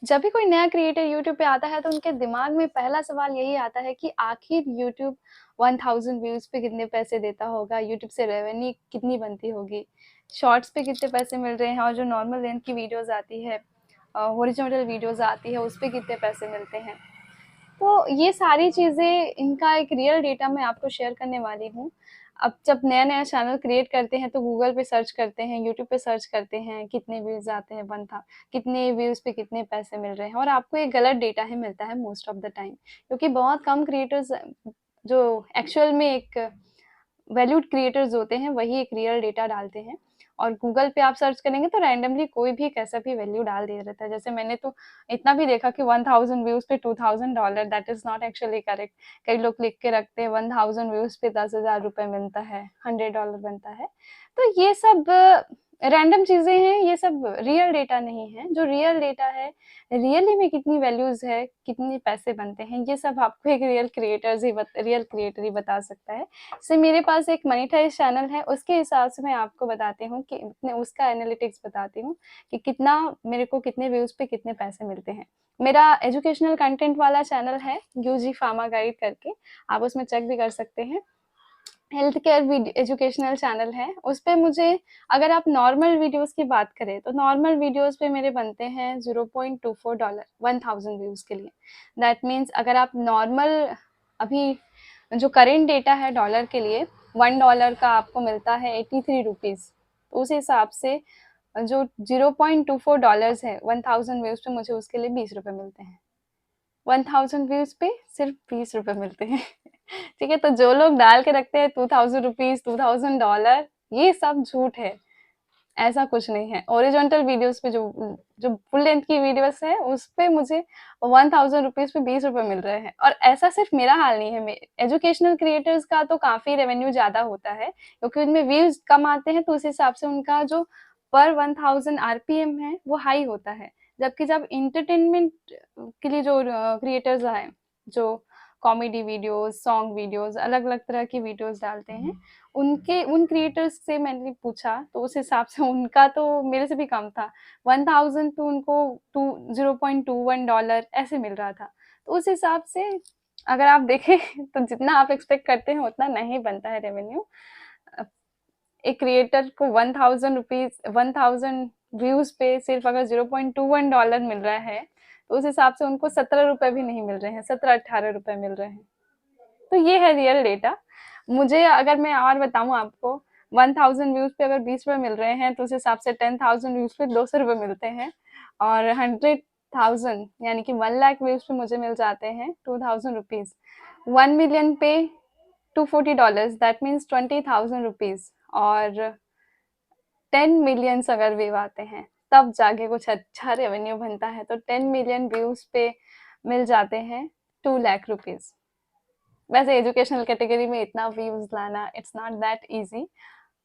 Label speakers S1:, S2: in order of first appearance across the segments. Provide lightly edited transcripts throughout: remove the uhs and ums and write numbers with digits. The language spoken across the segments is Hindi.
S1: जब भी कोई नया क्रिएटर यूट्यूब पे आता है तो उनके दिमाग में पहला सवाल यही आता है कि आखिर यूट्यूब 1000 व्यूज़ पे कितने पैसे देता होगा, यूट्यूब से रेवेन्यू कितनी बनती होगी, शॉर्ट्स पे कितने पैसे मिल रहे हैं और जो नॉर्मल लेंथ की वीडियोज़ आती है, हॉरिजॉन्टल वीडियोज़ आती है, उस पे कितने पैसे मिलते हैं। तो ये सारी चीज़ें, इनका एक रियल डेटा मैं आपको शेयर करने वाली हूँ। अब जब नया-नया चैनल क्रिएट करते हैं तो गूगल पे सर्च करते हैं, यूट्यूब पे सर्च करते हैं, कितने व्यूज़ आते हैं, कितने व्यूज़ पे कितने पैसे मिल रहे हैं, और आपको एक गलत डेटा ही मिलता है मोस्ट ऑफ द टाइम। क्योंकि बहुत कम क्रिएटर्स जो एक्चुअल में एक वैल्यूड क्रिएटर्स होते हैं, वही एक रियल डेटा डालते हैं। और गूगल पे आप सर्च करेंगे तो रैंडमली कोई भी कैसा भी वैल्यू डाल दे रहता है। जैसे मैंने तो इतना भी देखा कि 1000 व्यूज़ पे $2000, that is not actually correct. कई लोग लिख के रखते हैं 1000 व्यूज़ पे $10,000 मिलता है, $100 बनता है। तो ये सब रैंडम चीज़ें हैं, ये सब रियल डेटा नहीं है। जो रियल डेटा है, रियली में कितनी वैल्यूज़ है, कितने पैसे बनते हैं, ये सब आपको एक रियल क्रिएटर ही बता सकता है। जैसे मेरे पास एक मोनेटाइज़ चैनल है, उसके हिसाब से मैं आपको बताती हूँ कि उसका एनालिटिक्स बताती हूँ कि कितना मेरे को कितने व्यूज़ पे कितने पैसे मिलते हैं। मेरा एजुकेशनल कंटेंट वाला चैनल है, यूजी फार्मा गाइड करके, आप उसमें चेक भी कर सकते हैं। हेल्थ केयर एजुकेशनल चैनल है, उस पे मुझे, अगर आप नॉर्मल वीडियोस की बात करें तो नॉर्मल वीडियोस पे मेरे बनते हैं $0.24 1000 व्यूज़ के लिए। दैट मीन्स अगर आप नॉर्मल, अभी जो करेंट डेटा है डॉलर के लिए, $1 का आपको मिलता है 83 रुपीज़। तो उस हिसाब से जो $0.24 है 1000 व्यूज़ पे, मुझे उसके लिए ₹20 मिलते हैं। 1000 व्यूज़ पे सिर्फ ₹20 मिलते हैं। ठीक है, तो जो लोग डाल के रखते हैं 2000 रुपीज़, $2000, ये सब झूठ है। ऐसा कुछ नहीं है। ओरिजेंटल वीडियोस पे जो जो फुल लेंथ की वीडियोस है, उस पे मुझे 1000 रुपीज़ पे ₹20 मिल रहे हैं। और ऐसा सिर्फ मेरा हाल नहीं है, एजुकेशनल क्रिएटर्स का तो काफ़ी रेवेन्यू ज़्यादा होता है, क्योंकि उनमें व्यूज़ कम आते हैं, तो उस हिसाब से उनका जो पर 1000 आरपीएम है, वो हाई होता है। जबकि जब एंटरटेनमेंट के लिए जो क्रिएटर्स आए, जो कॉमेडी वीडियोस, सॉन्ग वीडियोस, अलग-अलग तरह की वीडियोस डालते हैं, उन क्रिएटर्स से मैंने पूछा, तो उस हिसाब से उनका तो मेरे से भी कम था। 1000 पे उनको $0.21 ऐसे मिल रहा था। तो उस हिसाब से अगर आप देखें तो जितना आप एक्सपेक्ट करते हैं उतना नहीं बनता है रेवेन्यू। एक क्रिएटर को 1000 व्यूज पे सिर्फ अगर $0.21 मिल रहा है, तो उस हिसाब से उनको ₹17 भी नहीं मिल रहे हैं, 17-18 मिल रहे हैं। तो ये है रियल डेटा। मुझे, अगर मैं और बताऊँ आपको, 1000 व्यूज़ पे अगर ₹20 मिल रहे हैं, तो उस हिसाब से 10,000 व्यूज़ पे ₹200 मिलते हैं। और 100,000 यानी कि 1 लाख व्यूज़ पे मुझे मिल जाते हैं ₹2000। 1 मिलियन पे $240, दैट मीन्स ₹20,000। और 10 मिलियंस अगर व्यू आते हैं, तब जाके कुछ अच्छा रेवेन्यू बनता है। तो 10 मिलियन व्यूज़ पे मिल जाते हैं 2 लाख रुपीज़। वैसे एजुकेशनल कैटेगरी में इतना व्यूज लाना, इट्स नॉट दैट इजी।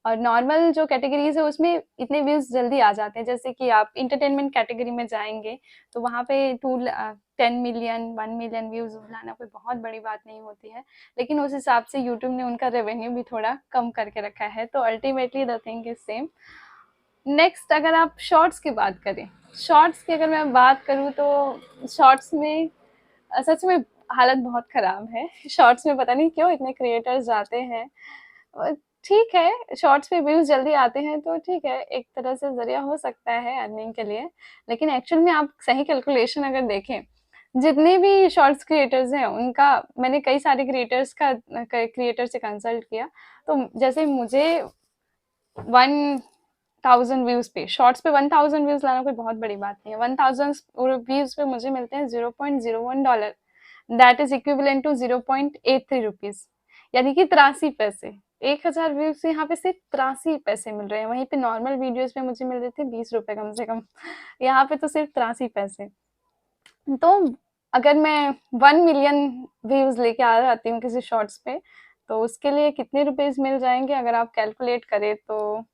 S1: और नॉर्मल जो कैटेगरीज है उसमें इतने व्यूज जल्दी आ जाते हैं। जैसे कि आप इंटरटेनमेंट कैटेगरी में जाएंगे तो वहाँ पे 10 मिलियन 1 मिलियन व्यूज लाना कोई बहुत बड़ी बात नहीं होती है। लेकिन उस हिसाब से यूट्यूब ने उनका रेवेन्यू भी थोड़ा कम करके रखा है, तो ultimately the thing is same. Next, अगर आप शॉर्ट्स की बात करें, शॉर्ट्स की अगर मैं बात करूँ तो शॉर्ट्स में सच में हालत बहुत खराब है। शॉर्ट्स में पता नहीं क्यों इतने क्रिएटर्स जाते हैं। ठीक है, शॉर्ट्स पे व्यूज जल्दी आते हैं तो ठीक है, एक तरह से जरिया हो सकता है अर्निंग के लिए। लेकिन एक्चुअल में आप सही कैलकुलेशन अगर देखें, जितने भी शॉर्ट्स क्रिएटर्स हैं उनका, मैंने कई सारे क्रिएटर से कंसल्ट किया। तो जैसे मुझे 1000 व्यूज पे, शॉर्ट्स पे 1000 व्यूज लाना कोई बहुत बड़ी बात नहीं है। 1000 व्यूज पे मुझे मिलते हैं $0.01, that is equivalent to 0.83 rupees, यानी कि 83 पैसे। 1000 व्यूज से यहाँ पे सिर्फ 83 पैसे मिल रहे हैं। वहीं पे नॉर्मल वीडियोस पे मुझे मिल रहे थे ₹20 कम से कम, यहाँ पे तो सिर्फ 83 पैसे। तो अगर मैं 1 मिलियन व्यूज लेके आ जाती हूँ किसी शॉर्ट्स पे, तो उसके लिए कितने रुपीज मिल जाएंगे अगर आप कैलकुलेट करें तो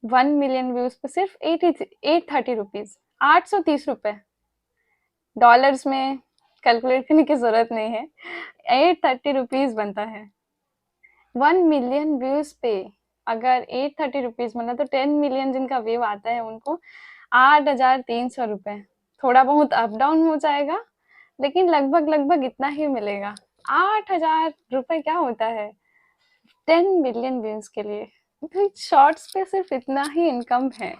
S1: 1 मिलियन व्यूज पे सिर्फ 830 रुपीज, ₹830। डॉलर्स में कैलकुलेट करने की जरूरत नहीं है, 830 रुपीज बनता है 1 मिलियन व्यूज पे। अगर 830 रुपीज मतलब तो 10 मिलियन जिनका व्यू आता है उनको ₹8,300। थोड़ा बहुत अप डाउन हो जाएगा, लेकिन लगभग इतना ही मिलेगा। 8,000 रुपए क्या होता है 10 मिलियन व्यूज के लिए? तो शॉर्ट्स पे सिर्फ इतना ही इनकम है।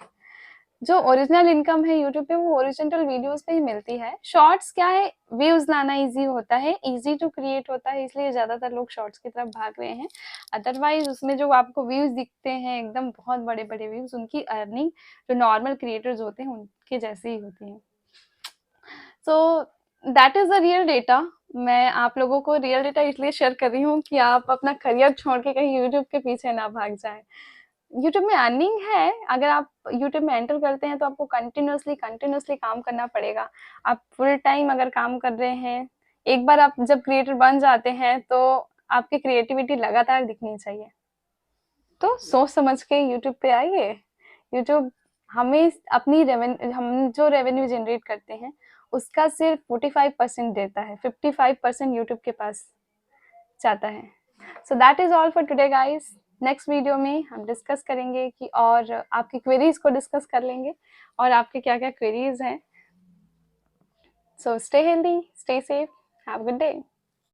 S1: जो ओरिजिनल इनकम है यूट्यूब पे वो ओरिजिनल वीडियोस पे ही मिलती है। शॉर्ट्स क्या है, व्यूज लाना इजी होता है, इजी टू क्रिएट होता है, इसलिए ज्यादातर लोग शॉर्ट्स की तरफ भाग रहे हैं। अदरवाइज उसमें जो आपको व्यूज दिखते हैं एकदम बहुत बड़े बड़े व्यूज, उनकी अर्निंग जो नॉर्मल क्रिएटर्स होते हैं उनके जैसे ही होती है। So that is the real data. मैं आप लोगों को रियल डेटा इसलिए शेयर कर रही हूँ कि आप अपना करियर छोड़ के कहीं यूट्यूब के पीछे ना भाग जाए। यूट्यूब में अर्निंग है, अगर आप यूट्यूब में एंटर करते हैं तो आपको कंटिन्यूसली काम करना पड़ेगा। आप फुल टाइम अगर काम कर रहे हैं, एक बार आप जब क्रिएटर बन जाते हैं तो आपकी क्रिएटिविटी लगातार दिखनी चाहिए। तो सोच समझ के यूट्यूब पे आइए। यूट्यूब हमें अपनी हम जो रेवेन्यू जनरेट करते हैं उसका सिर्फ 45% देता है, 55% यूट्यूब के पास जाता है। So that is all for today guys. Next video में हम डिस्कस करेंगे कि और आपकी क्वेरीज को डिस्कस कर लेंगे और आपके क्या क्या क्वेरीज हैं। So stay healthy, stay safe, have a good day.